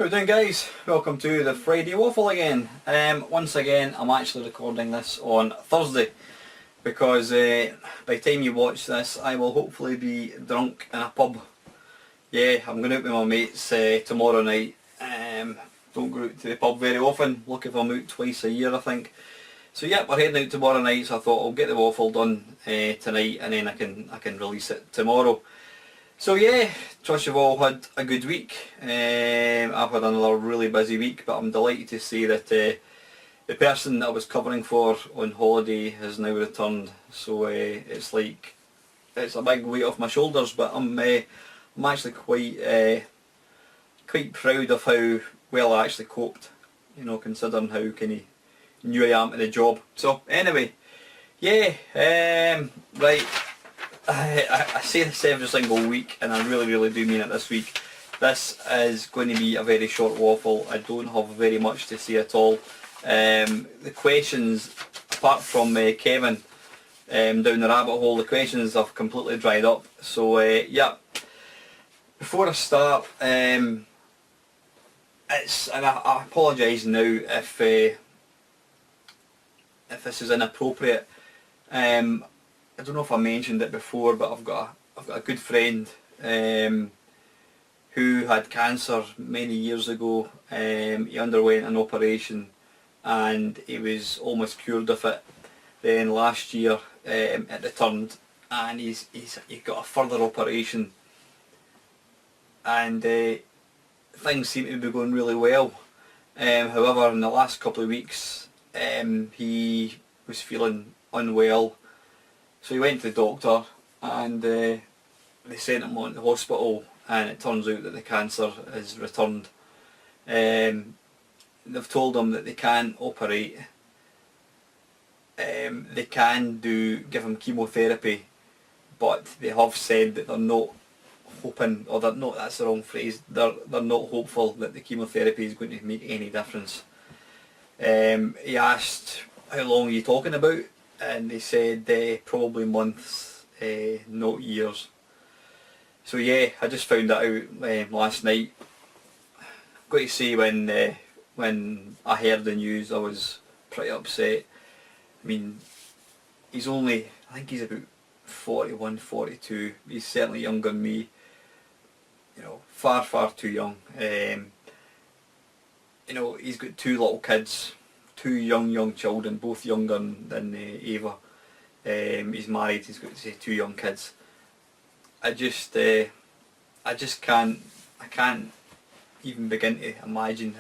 How are you doing, guys? Welcome to the Friday Waffle again. Once again, I'm actually recording this on Thursday because by the time you watch this I will hopefully be drunk in a pub. Yeah, I'm going out with my mates tomorrow night. Don't go out to the pub very often, lucky if I'm out twice a year I think. So yeah, we're heading out tomorrow night, so I thought I'll get the waffle done tonight and then I can release it tomorrow. So yeah, trust you've all had a good week. I've had another really busy week, but I'm delighted to say that the person that I was covering for on holiday has now returned. So it's like, it's a big weight off my shoulders, but I'm actually quite proud of how well I actually coped, you know, considering how kind of new I am to the job. So anyway, yeah, right. I say this every single week and I really do mean it this week. This is going to be a very short waffle. I don't have very much to say at all. The questions, apart from Kevin down the rabbit hole, the questions have completely dried up. So yeah, before I start, and I apologise now if this is inappropriate. I don't know if I mentioned it before, but I've got a good friend who had cancer many years ago. He underwent an operation and he was almost cured of it. Then last year it returned and he's got a further operation, and things seem to be going really well. However, in the last couple of weeks he was feeling unwell. So he went to the doctor and they sent him on to the hospital, and it turns out that the cancer has returned. They've told him that they can't operate. They can give him chemotherapy, but they have said that they're not hoping, or they're not, that's the wrong phrase, they're not hopeful that the chemotherapy is going to make any difference. He asked, how long are you talking about? And they said probably months, not years. So yeah, I just found that out last night. I've got to say, when I heard the news I was pretty upset. I mean, he's only, I think he's about 41, 42, he's certainly younger than me. You know, far too young. You know, he's got two little kids. Two young children, both younger than Ava. He's married, he's got two young kids. I can't even begin to imagine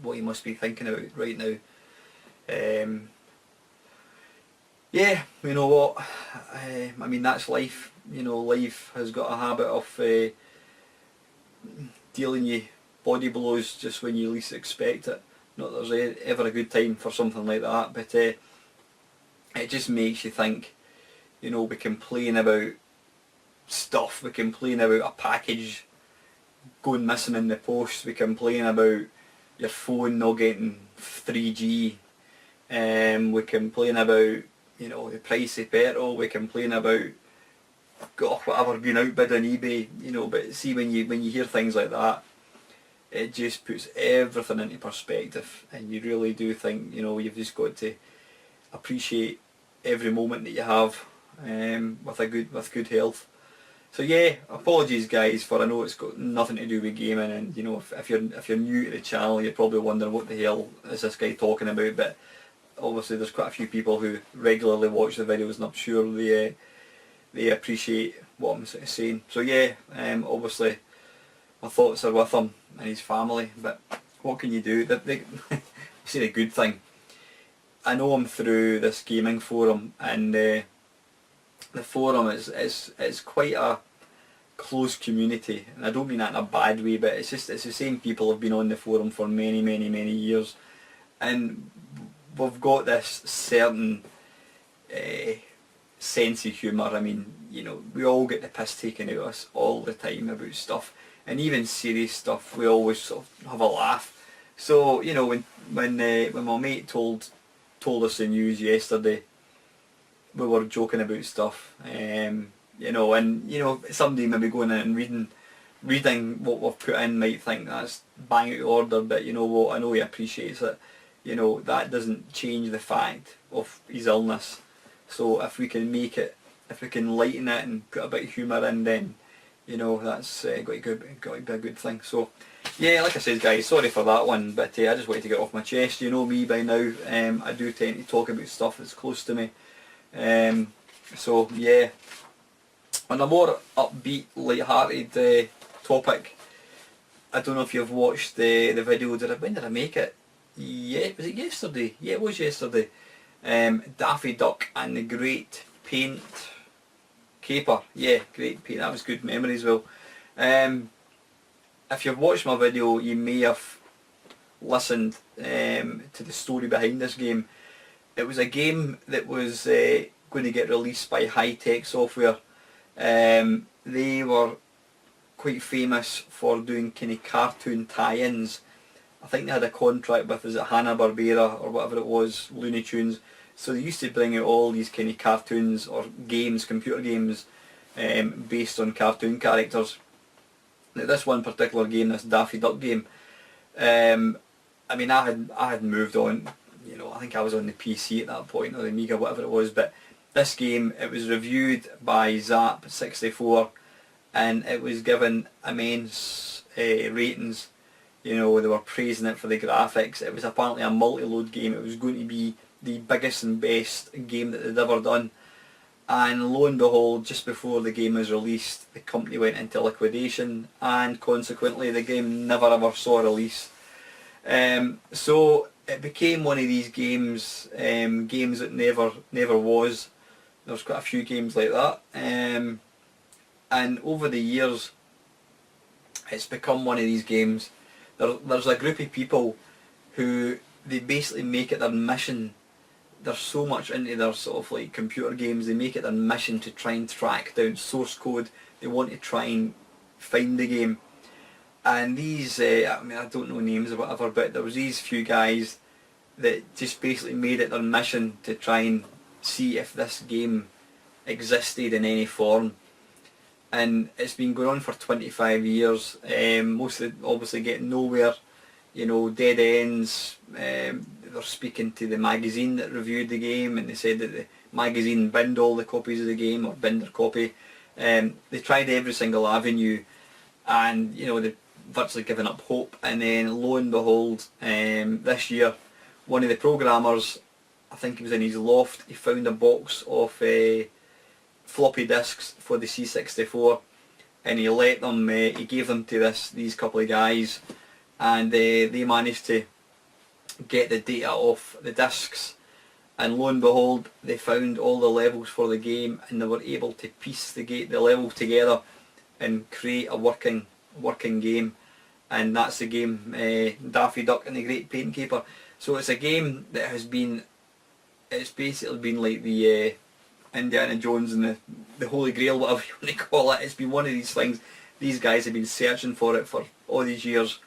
what he must be thinking about right now. Yeah, you know what, I mean, that's life. You know, life has got a habit of dealing you body blows just when you least expect it. Not that there's ever a good time for something like that, but it just makes you think. You know, we complain about stuff, we complain about a package going missing in the post, we complain about your phone not getting 3G, we complain about, you know, the price of petrol, we complain about, God, whatever, being outbid on eBay, you know. But see, when you hear things like that, it just puts everything into perspective, and you really do think, you know, you've just got to appreciate every moment that you have with good health. So yeah, apologies guys, for I know it's got nothing to do with gaming, and you know, if you're new to the channel, you're probably wondering what the hell is this guy talking about. But obviously there's quite a few people who regularly watch the videos, and I'm sure they appreciate what I'm sort of saying. So yeah, obviously my thoughts are with him and his family, but what can you do? It's a good thing. I know him through this gaming forum, and the forum is quite a close community, and I don't mean that in a bad way, but it's the same people have been on the forum for many years, and we've got this certain sense of humour. I mean, you know, we all get the piss taken out of us all the time about stuff. And even serious stuff, we always sort of have a laugh. So you know, when my mate told us the news yesterday, we were joking about stuff. You know, and you know, somebody maybe going in and reading reading what we've put in might think that's bang out of order, but you know what, I know he appreciates it. You know, that doesn't change the fact of his illness. So if we can make it, if we can lighten it and put a bit of humour in, then, you know, that's got to be a good thing. So yeah, like I said guys, sorry for that one, but I just wanted to get off my chest. You know me by now, I do tend to talk about stuff that's close to me. So yeah, on a more upbeat, light-hearted topic, I don't know if you've watched the video. When did I make it? Yeah, was it yesterday? Yeah, it was yesterday. Daffy Duck and the Great Paint Caper. Yeah, Great Paint. That was good memory as well. If you've watched my video, you may have listened to the story behind this game. It was a game that was going to get released by High Tech Software. They were quite famous for doing kind of cartoon tie-ins. I think they had a contract with, is it Hanna-Barbera or whatever it was, Looney Tunes. So they used to bring out all these kind of cartoons or games, computer games, based on cartoon characters. Now this one particular game, this Daffy Duck game, I mean I had moved on, you know, I think I was on the PC at that point, or the Amiga, whatever it was, but this game, it was reviewed by Zap64 and it was given immense ratings. You know, they were praising it for the graphics. It was apparently a multi-load game. It was going to be the biggest and best game that they'd ever done. And lo and behold, just before the game was released, the company went into liquidation, and consequently the game never ever saw a release. So it became one of these games, games that never was. There's quite a few games like that. And over the years, it's become one of these games. There's a group of people who, they basically make it their mission. They're so much into their sort of like computer games, they make it their mission to try and track down source code. They want to try and find the game. And these, I mean I don't know names or whatever, but there was these few guys that just basically made it their mission to try and see if this game existed in any form. And it's been going on for 25 years, mostly obviously getting nowhere, you know, dead ends. They're speaking to the magazine that reviewed the game, and they said that the magazine binned all the copies of the game, or binned their copy. They tried every single avenue, and you know, they've virtually given up hope. And then lo and behold, this year, one of the programmers, I think he was in his loft, he found a box of floppy disks for the C64, and he let them, he gave them to these couple of guys, and they managed to get the data off the disks, and lo and behold, they found all the levels for the game, and they were able to piece the level together and create a working game. And that's the game, Daffy Duck and the Great Paint Caper. So it's a game that has been, it's basically been like the Indiana Jones and the Holy Grail, whatever you want to call it. It's been one of these things. These guys have been searching for it for all these years,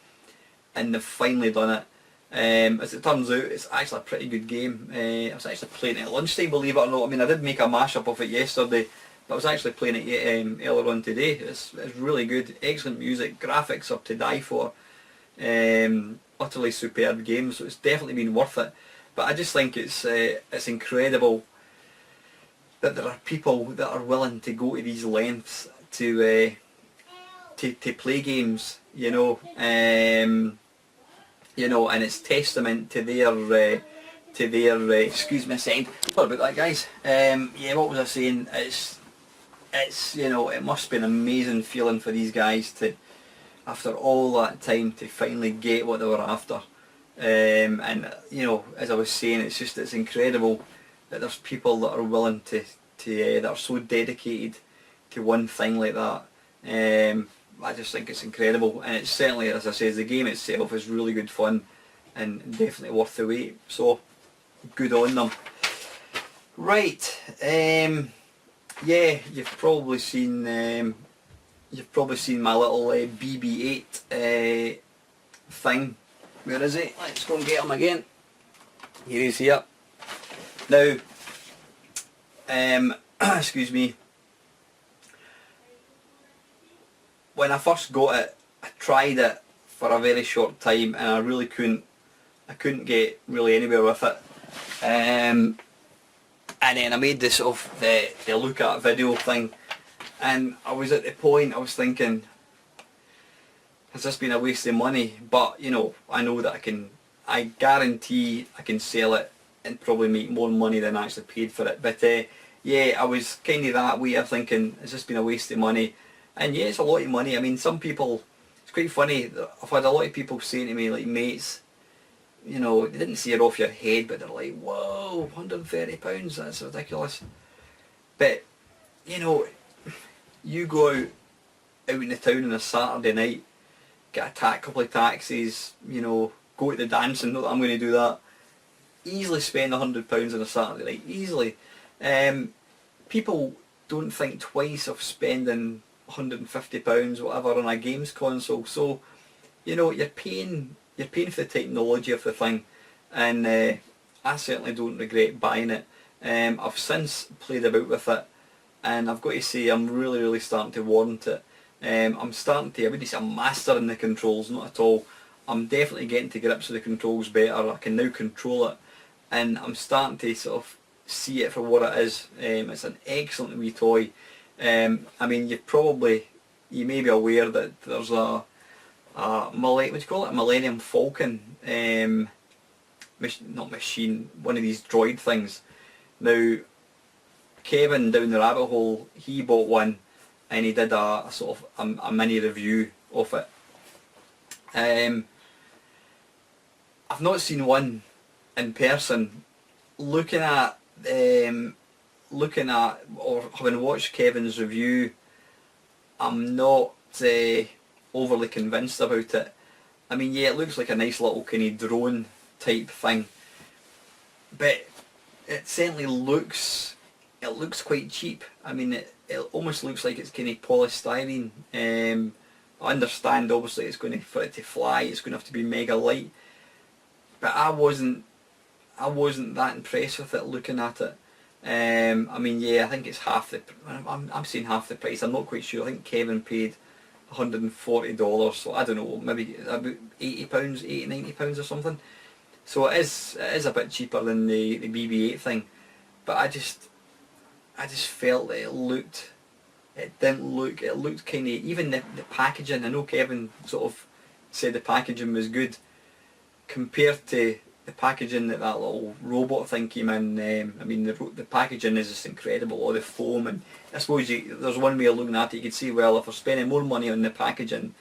and they've finally done it. As it turns out, it's actually a pretty good game. I was actually playing it at lunchtime, believe it or not. I mean, I did make a mashup of it yesterday, but I was actually playing it earlier on today. It's really good, excellent music, graphics are to die for, utterly superb game, so it's definitely been worth it. But I just think it's incredible that there are people that are willing to go to these lengths to play games, you know, and it's testament to their excuse me a second, sorry about that guys. Yeah, what was I saying? It's you know, it must be an amazing feeling for these guys to, after all that time, to finally get what they were after. And you know, as I was saying, it's incredible that there's people that are willing to that are so dedicated to one thing like that. I just think it's incredible, and it's certainly, as I say, the game itself is really good fun and definitely worth the wait. So good on them. Right, yeah, you've probably seen my little BB-8 thing. Where is it? Let's go and get him again. Here he is here. Now, excuse me. when I first got it, I tried it for a very short time and I really couldn't get really anywhere with it. And then I made this sort of the look at video thing, and I was at the point I was thinking, has this been a waste of money? But you know, I know that I guarantee I can sell it and probably make more money than I actually paid for it. But yeah, I was kind of that way of thinking, has this been a waste of money? And yeah, it's a lot of money. I mean, some people, it's quite funny, I've had a lot of people saying to me, like mates, you know, they didn't see it off your head, but they're like, whoa, £130, that's ridiculous. But, you know, you go out in the town on a Saturday night, get a couple of taxis, you know, go to the dancing, not that I'm going to do that, easily spend £100 on a Saturday night, easily. People don't think twice of spending £150 whatever on a games console, so you know you're paying for the technology of the thing, and I certainly don't regret buying it. I've since played about with it, and I've got to say I'm really starting to warrant it. I'm starting to, I wouldn't say I'm mastering the controls, not at all. I'm definitely getting to grips with the controls better. I can now control it, and I'm starting to sort of see it for what it is. It's an excellent wee toy. I mean, you may be aware that there's a what do you call it? A Millennium Falcon, not machine, one of these droid things. Now, Kevin down the rabbit hole, he bought one, and he did a sort of a mini review of it. I've not seen one in person. Looking at or having watched Kevin's review, I'm not overly convinced about it. I mean, yeah, it looks like a nice little kind of drone type thing, but it certainly looks quite cheap. I mean, it almost looks like it's kind of polystyrene. I understand obviously it's going to, for it to fly, it's going to have to be mega light, but I wasn't that impressed with it looking at it. I mean, yeah, I think it's half the. I'm saying half the price. I'm not quite sure. I think Kevin paid $140, so I don't know, maybe about £80, £90 or something. So it is a bit cheaper than the BB-8 thing, but I just felt that it looked kind of, even the packaging. I know Kevin sort of said the packaging was good compared to the packaging that little robot thing came in. I mean, the packaging is just incredible, all the foam, and I suppose there's one way of looking at it. You could say, well, if they're spending more money on the packaging,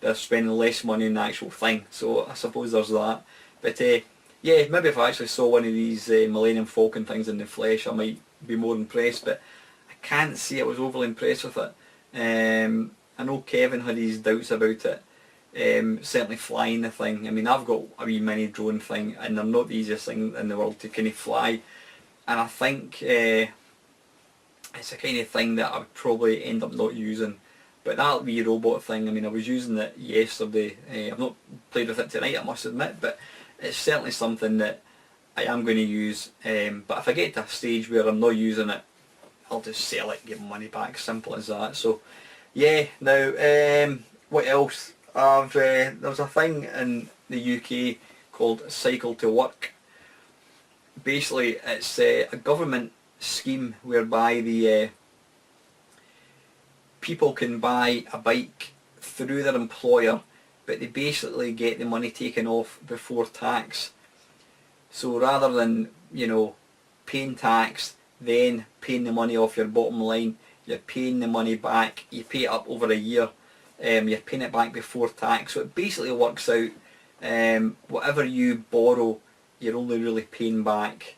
they're spending less money on the actual thing. So I suppose there's that. But yeah, maybe if I actually saw one of these Millennium Falcon things in the flesh, I might be more impressed. But I can't say I was overly impressed with it. I know Kevin had his doubts about it. Certainly flying the thing. I mean, I've got a wee mini drone thing, and they're not the easiest thing in the world to kind of fly. And I think it's a kind of thing that I would probably end up not using. But that wee robot thing, I mean, I was using it yesterday. I've not played with it tonight, I must admit, but it's certainly something that I am going to use. But if I get to a stage where I'm not using it, I'll just sell it and give money back. Simple as that. So yeah. Now, what else? There was a thing in the UK called Cycle to Work. Basically, it's a government scheme whereby the people can buy a bike through their employer, but they basically get the money taken off before tax. So rather than, you know, paying tax, then paying the money off your bottom line, you're paying the money back. You pay it up over a year. You're paying it back before tax. So it basically works out, whatever you borrow, you're only really paying back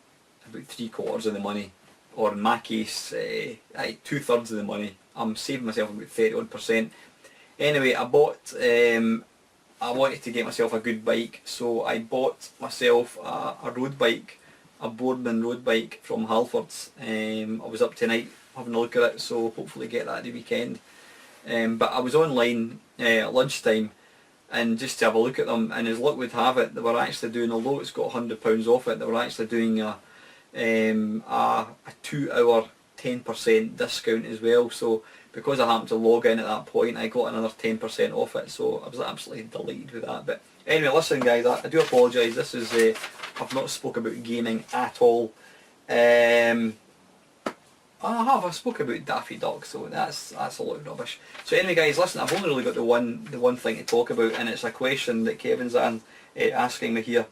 about 3/4 of the money, or in my case, 2/3 of the money. I'm saving myself about 30%. Anyway, I wanted to get myself a good bike, so I bought myself a road bike, a Boardman road bike from Halfords. I was up tonight having a look at it, so hopefully get that the weekend. But I was online at lunchtime, and just to have a look at them, and as luck would have it, they were actually doing, although it's got £100 off it, they were actually doing a 2-hour 10% discount as well, so because I happened to log in at that point, I got another 10% off it, so I was absolutely delighted with that. But anyway, listen guys, I do apologise, this is, I've not spoke about gaming at all. I spoke about Daffy Duck, so that's a lot of rubbish. So anyway guys, listen, I've only really got the one thing to talk about, and it's a question that Kevin's asking me here.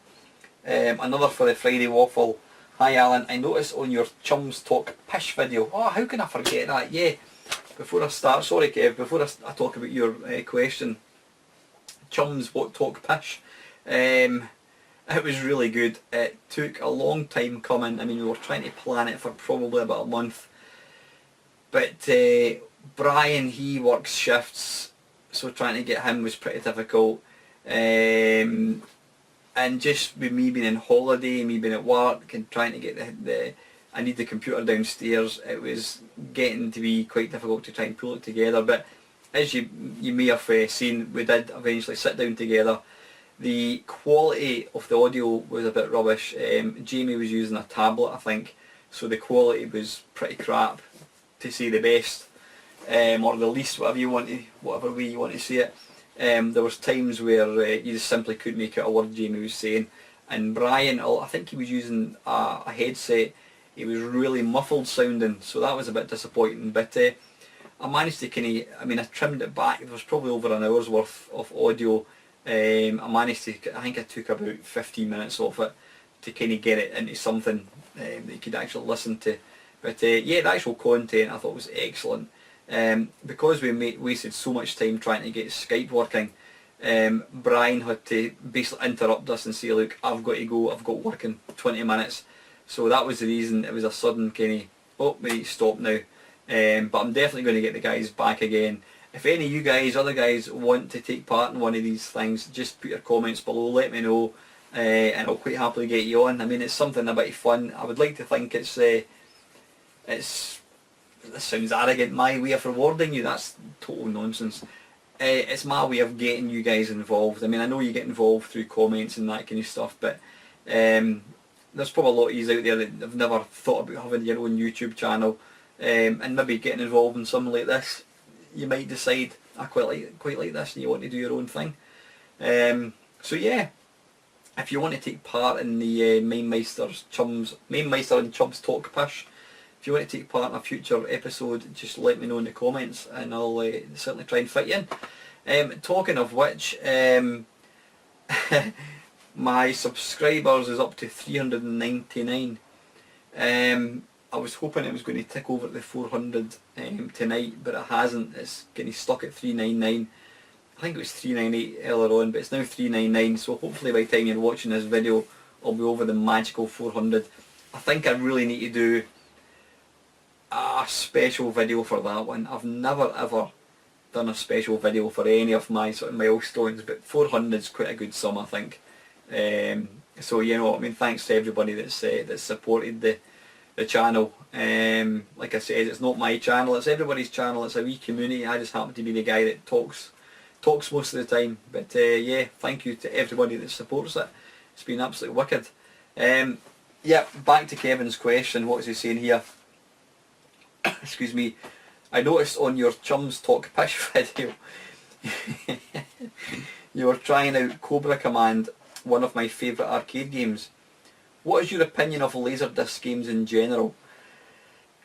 Another for the Friday Waffle. Hi Alan, I noticed on your Chums Talk Pish video. Oh, how can I forget that? Yeah, before I start, sorry Kev, before I talk about your question, Chums What Talk Pish. It was really good. It took a long time coming. I mean, we were trying to plan it for probably about a month. But Brian, he works shifts, so trying to get him was pretty difficult. And just with me being on holiday, me being at work and trying to get I need the computer downstairs, it was getting to be quite difficult to try and pull it together. But as you may have seen, we did eventually sit down together. The quality of the audio was a bit rubbish. Jamie was using a tablet, I think, so the quality was pretty crap, to say the best, or the least, whatever way you want to say it. There was times where you just simply couldn't make out a word Jamie was saying. And Brian, I think he was using a headset. He was really muffled sounding, so that was a bit disappointing. But I managed to I trimmed it back. There was probably over an hour's worth of audio. I managed to, I think I took about 15 minutes off it to kind of get it into something that you could actually listen to. But yeah, the actual content I thought was excellent. Because we wasted so much time trying to get Skype working, Brian had to basically interrupt us and say, look, I've got to go, I've got work in 20 minutes. So that was the reason. It was a sudden kind of, oh, we need to stop now. But I'm definitely going to get the guys back again. If any of you guys, other guys, want to take part in one of these things, just put your comments below, let me know, and I'll quite happily get you on. I mean, it's something a bit fun. I would like to think this sounds arrogant, my way of rewarding you. That's total nonsense. It's my way of getting you guys involved. I mean, I know you get involved through comments and that kind of stuff, but there's probably a lot of you out there that have never thought about having your own YouTube channel, and maybe getting involved in something like this. You might decide, I quite like this, and you want to do your own thing. So yeah, if you want to take part in the Mamemeister and Chums Talk Pish, if you want to take part in a future episode, just let me know in the comments, and I'll certainly try and fit you in. Talking of which, my subscribers is up to 399. I was hoping it was going to tick over the 400 tonight, but it hasn't. It's getting stuck at 399. I think it was 398 earlier on, but it's now 399, so hopefully by the time you're watching this video, I'll be over the magical 400. I think I really need to do a special video for that one. I've never ever done a special video for any of my sort of milestones, but 400 is quite a good sum, I think. So you know, I mean, thanks to everybody that's supported the channel. Like I said, it's not my channel, it's everybody's channel. It's a wee community. I just happen to be the guy that talks most of the time. But yeah, thank you to everybody that supports it. It's been absolutely wicked. Yeah, back to Kevin's question. What is he saying here? Excuse me. I noticed on your Chums Talk Pish video you were trying out Cobra Command, one of my favourite arcade games. What is your opinion of Laserdisc games in general?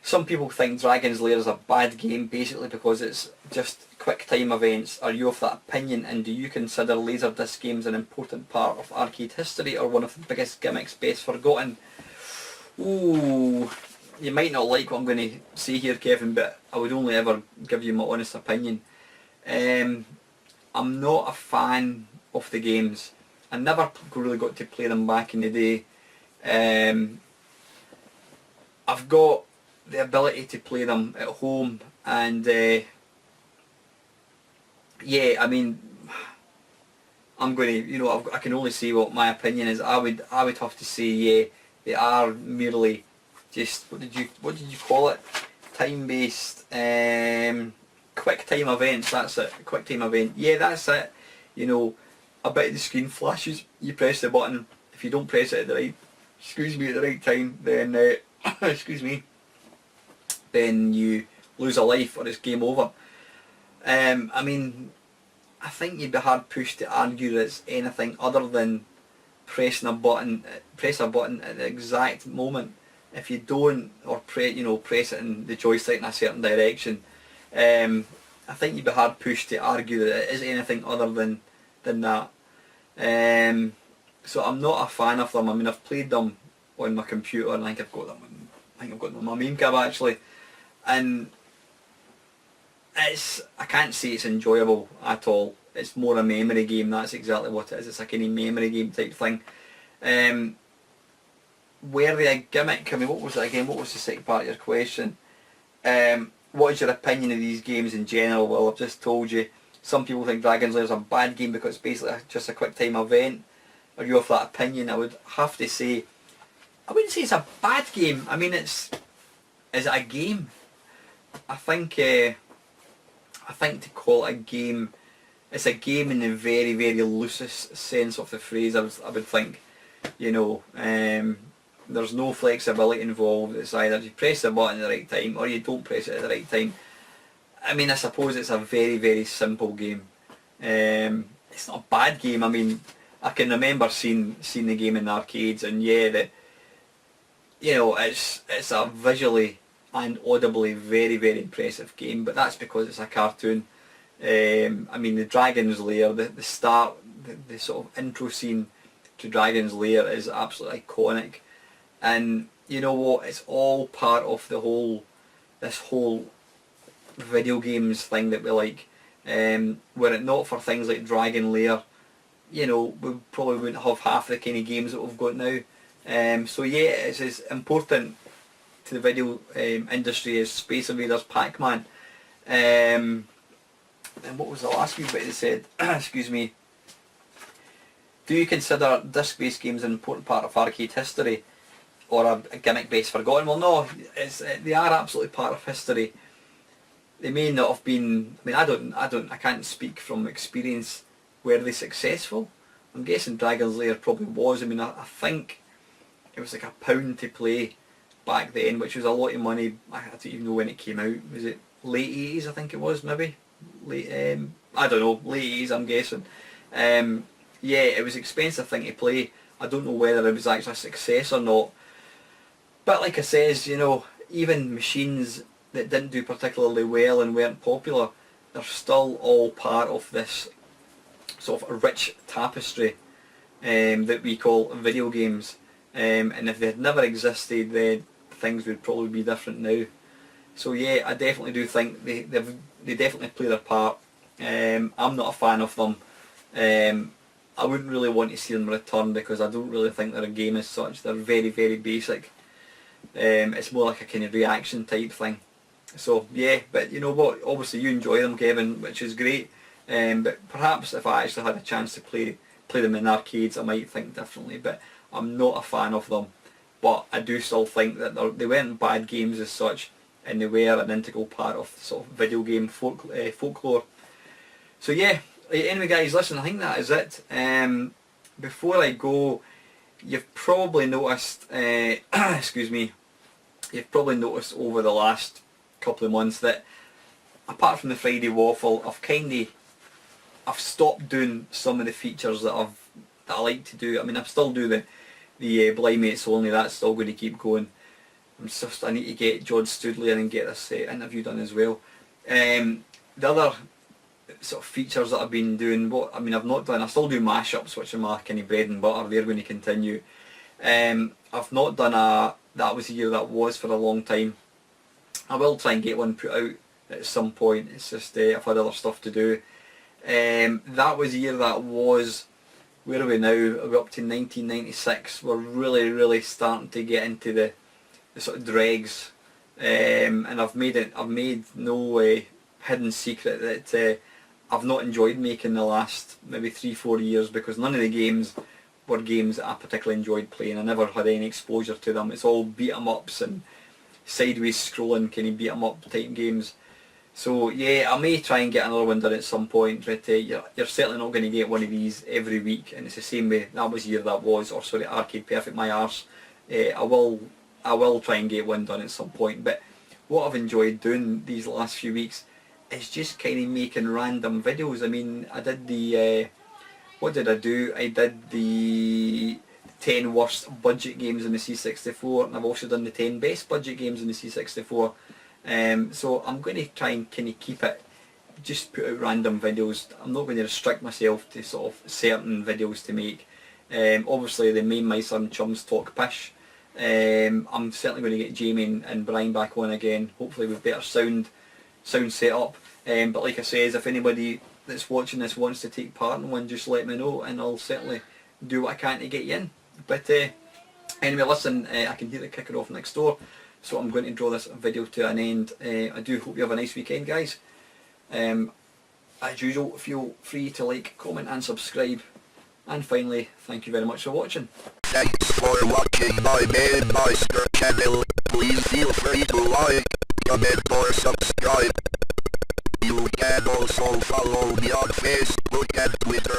Some people think Dragon's Lair is a bad game basically because it's just quick time events. Are you of that opinion, and do you consider Laserdisc games an important part of arcade history or one of the biggest gimmicks best forgotten? Ooh, you might not like what I'm going to say here, Kevin, but I would only ever give you my honest opinion. I'm not a fan of the games. I never really got to play them back in the day. I've got the ability to play them at home, and yeah, I mean, I'm going to, you know, I can only say what my opinion is. I would have to say, yeah, they are merely just, what did you call it? Time-based, quick time events. That's it. Quick time event. Yeah, that's it. You know, a bit of the screen flashes. You press the button. If you don't press it at the right, at the right time, then excuse me, then you lose a life or it's game over. I mean, I think you'd be hard pushed to argue that it's anything other than press a button at the exact moment. If you don't, or press it in the joystick in a certain direction, I think you'd be hard pushed to argue that it is anything other than that. So I'm not a fan of them. I mean, I've played them on my computer, and I think I've got them on my Mamemeister actually, and I can't say it's enjoyable at all. It's more a memory game. That's exactly what it is. It's a kind of memory game type thing. Were they a gimmick? I mean, what was it again? What was the second part of your question? What is your opinion of these games in general? Well, I've just told you. Some people think Dragon's Lair is a bad game because it's basically just a quick time event. Are you of that opinion? I would have to say, I wouldn't say it's a bad game. I mean, is it a game? I think to call it a game, it's a game in the very, very loosest sense of the phrase. I would think, there's no flexibility involved. It's either you press the button at the right time or you don't press it at the right time. I mean, I suppose it's a very, very simple game. It's not a bad game. I mean, I can remember seeing the game in the arcades, and yeah, it's a visually and audibly very, very impressive game, but that's because it's a cartoon. I mean, the Dragon's Lair, the start, the sort of intro scene to Dragon's Lair is absolutely iconic, and you know what? It's all part of this whole video games thing that we like. Were it not for things like Dragon Lair, we probably wouldn't have half the kind of games that we've got now. So yeah, it's as important to the video industry as Space Invaders, Pac-Man. And what was the last wee bit they said? Excuse me. Do you consider disc-based games an important part of arcade history, or a gimmick-based forgotten? Well, no, they are absolutely part of history. They may not have been. I mean, I can't speak from experience. Were they successful? I'm guessing Dragon's Lair probably was. I mean, I think it was like £1 to play back then, which was a lot of money. I don't even know when it came out. Was it late 80s? I think it was, maybe late. I don't know, late 80s. I'm guessing. Yeah, it was an expensive thing to play. I don't know whether it was actually a success or not. But like I says, even machines that didn't do particularly well and weren't popular, they're still all part of this sort of a rich tapestry that we call video games. And if they had never existed, then things would probably be different now. So yeah, I definitely do think they definitely play their part. I'm not a fan of them. I wouldn't really want to see them return because I don't really think they're a game as such. They're very, very basic. It's more like a kind of reaction type thing. So yeah, but you know what, obviously you enjoy them, Kevin, which is great. But perhaps if I actually had a chance to play them in arcades, I might think differently, but I'm not a fan of them. But I do still think that they weren't bad games as such, and they were an integral part of sort of video game folklore. So yeah, anyway guys, listen, I think that is it. Before I go, you've probably noticed, excuse me, you've probably noticed over the last couple of months that apart from the Friday Waffle, I've stopped doing some of the features that I like to do. I mean, I still do the Blind Mates Only, that's still going to keep going. I need to get John Studley in and get this interview done as well. The other sort of features that I've been doing, I still do mashups, which are my kind of bread and butter. They're going to continue. I've not done that was a year that was for a long time. I will try and get one put out at some point. It's just I've had other stuff to do. That was a year that was, where are we now? We're up to 1996. We're really, really starting to get into the sort of dregs. And I've made no hidden secret that I've not enjoyed making the last maybe 3-4 years, because none of the games were games that I particularly enjoyed playing. I never had any exposure to them. It's all beat 'em ups and sideways scrolling kind of beat 'em up type games. So yeah, I may try and get another one done at some point, but you're certainly not going to get one of these every week, and it's the same way that was the year that was, or sorry, Arcade Perfect My Arse. I will try and get one done at some point, but what I've enjoyed doing these last few weeks is just kind of making random videos. I mean, I did the, what did I do? I did the 10 worst budget games in the C64, and I've also done the 10 best budget games in the C64. So I'm going to try and kind of keep it, just put out random videos. I'm not going to restrict myself to sort of certain videos to make. Obviously the Mamemeister and Chums talk pish. I'm certainly going to get Jamie and Brian back on again, hopefully with better sound set up. But like I says, if anybody that's watching this wants to take part in one, just let me know and I'll certainly do what I can to get you in. But anyway, listen, I can hear the kicker off next door, so I'm going to draw this video to an end. I do hope you have a nice weekend, guys. As usual, feel free to like, comment and subscribe. And finally, thank you very much for watching. Thanks for watching my Mamemeister channel. Please feel free to like, comment or subscribe. You can also follow me on Facebook and Twitter.